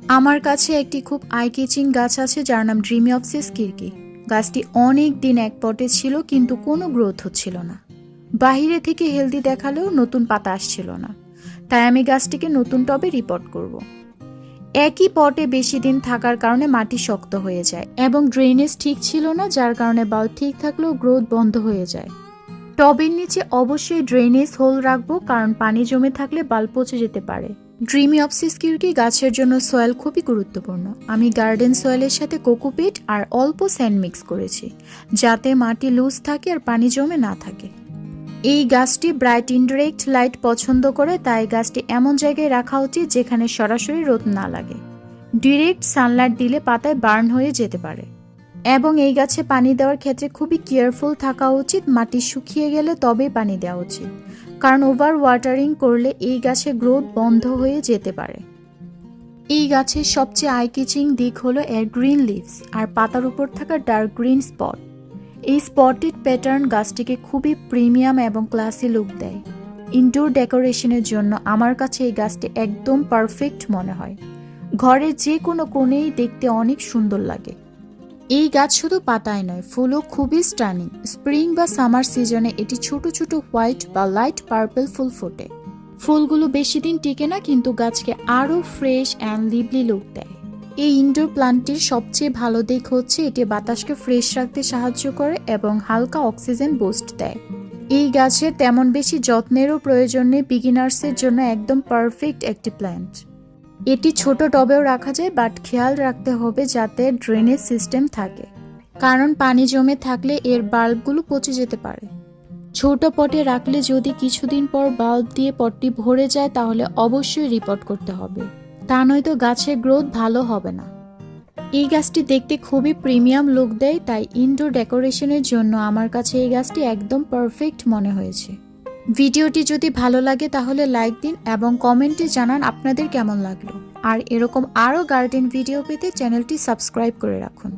আমার কাছে একটি খুব আই ক্যাচিং গাছ আছে যার নাম ড্রিমিওপসিস কিরকি। গাছটি অনেক দিন এক পটে ছিল কিন্তু কোনো গ্রোথ হচ্ছিল না। বাহিরে থেকে হেলদি দেখালেও নতুন পাতা আসছিল না। তাই আমি গাছটিকে নতুন টবে রিপোর্ট করব। একই পটে বেশি দিন থাকার কারণে মাটি শক্ত হয়ে যায় এবং ড্রেনেজ ঠিক ছিল না, যার কারণে বাল্ব ঠিক থাকলেও গ্রোথ বন্ধ হয়ে যায়। টবের নিচে অবশ্যই ড্রেনেজ হোল রাখবো, কারণ পানি জমে থাকলে বাল্ব পচে যেতে পারে। ড্রিমিওপসিস কিরকি গাছের জন্য সয়েল খুবই গুরুত্বপূর্ণ। আমি গার্ডেন সয়েলের সাথে কোকোপিট আর অল্প স্যান্ড মিক্স করেছি, যাতে মাটি লুজ থাকে আর পানি জমে না থাকে। এই গাছটি ব্রাইট ইনডিরেক্ট লাইট পছন্দ করে, তাই গাছটি এমন জায়গায় রাখা উচিত যেখানে সরাসরি রোদ না লাগে। ডিরেক্ট সানলাইট দিলে পাতায় বার্ন হয়ে যেতে পারে। এবং এই গাছে পানি দেওয়ার ক্ষেত্রে খুবই কেয়ারফুল থাকা উচিত। মাটি শুকিয়ে গেলে তবেই পানি দেওয়া উচিত, কারণ ওভার ওয়াটারিং করলে এই গাছের গ্রোথ বন্ধ হয়ে যেতে পারে। এই গাছের সবচেয়ে আই ক্যাচিং দিক হলো এর গ্রিন লিভস আর পাতার উপর থাকা ডার্ক গ্রিন স্পট। এই স্পটেড প্যাটার্ন গাছটিকে খুবই প্রিমিয়াম এবং ক্লাসি লুক দেয়। ইনডোর ডেকোরেশনের জন্য আমার কাছে এই গাছটি একদম পারফেক্ট মনে হয়। ঘরের যে কোনো কোণেই দেখতে অনেক সুন্দর লাগে। এই গাছ শুধু পাতায় নয়, ফুলও খুবই স্টানিং। স্প্রিং বা সামার সিজনে এটি ছোট ছোট হোয়াইট বা লাইট পার্পল ফুল ফোটে। ফুলগুলো বেশি দিন টিকে না, কিন্তু গাছকে আরও ফ্রেশ অ্যান্ড লিভলি লুক দেয়। এই ইনডোর প্লান্টটির সবচেয়ে ভালো দিক হচ্ছে এটি বাতাসকে ফ্রেশ রাখতে সাহায্য করে এবং হালকা অক্সিজেন বুস্ট দেয়। এই গাছের তেমন বেশি যত্নেরও প্রয়োজন নেই, বিগিনার্সের জন্য একদম পারফেক্ট একটি প্ল্যান্ট। এটি ছোট টবেও রাখা যায়, বাট খেয়াল রাখতে হবে যাতে ড্রেনেজ সিস্টেম থাকে, কারণ পানি জমে থাকলে এর বাল্বগুলো পচে যেতে পারে। ছোট পটে রাখলে যদি কিছুদিন পর বাল্ব দিয়ে পটটি ভরে যায় তাহলে অবশ্যই রিপোর্ট করতে হবে, তা নয়তো গাছের গ্রোথ ভালো হবে না। এই গাছটি দেখতে খুবই প্রিমিয়াম লুক দেয়, তাই ইনডোর ডেকোরেশনের জন্য আমার কাছে এই গাছটি একদম পারফেক্ট মনে হয়েছে। ভিডিওটি যদি ভালো লাগে তাহলে লাইক দিন এবং কমেন্টে জানান আপনাদের কেমন লাগলো। আর এরকম আরও গার্ডেন ভিডিও পেতে চ্যানেলটি সাবস্ক্রাইব করে রাখুন।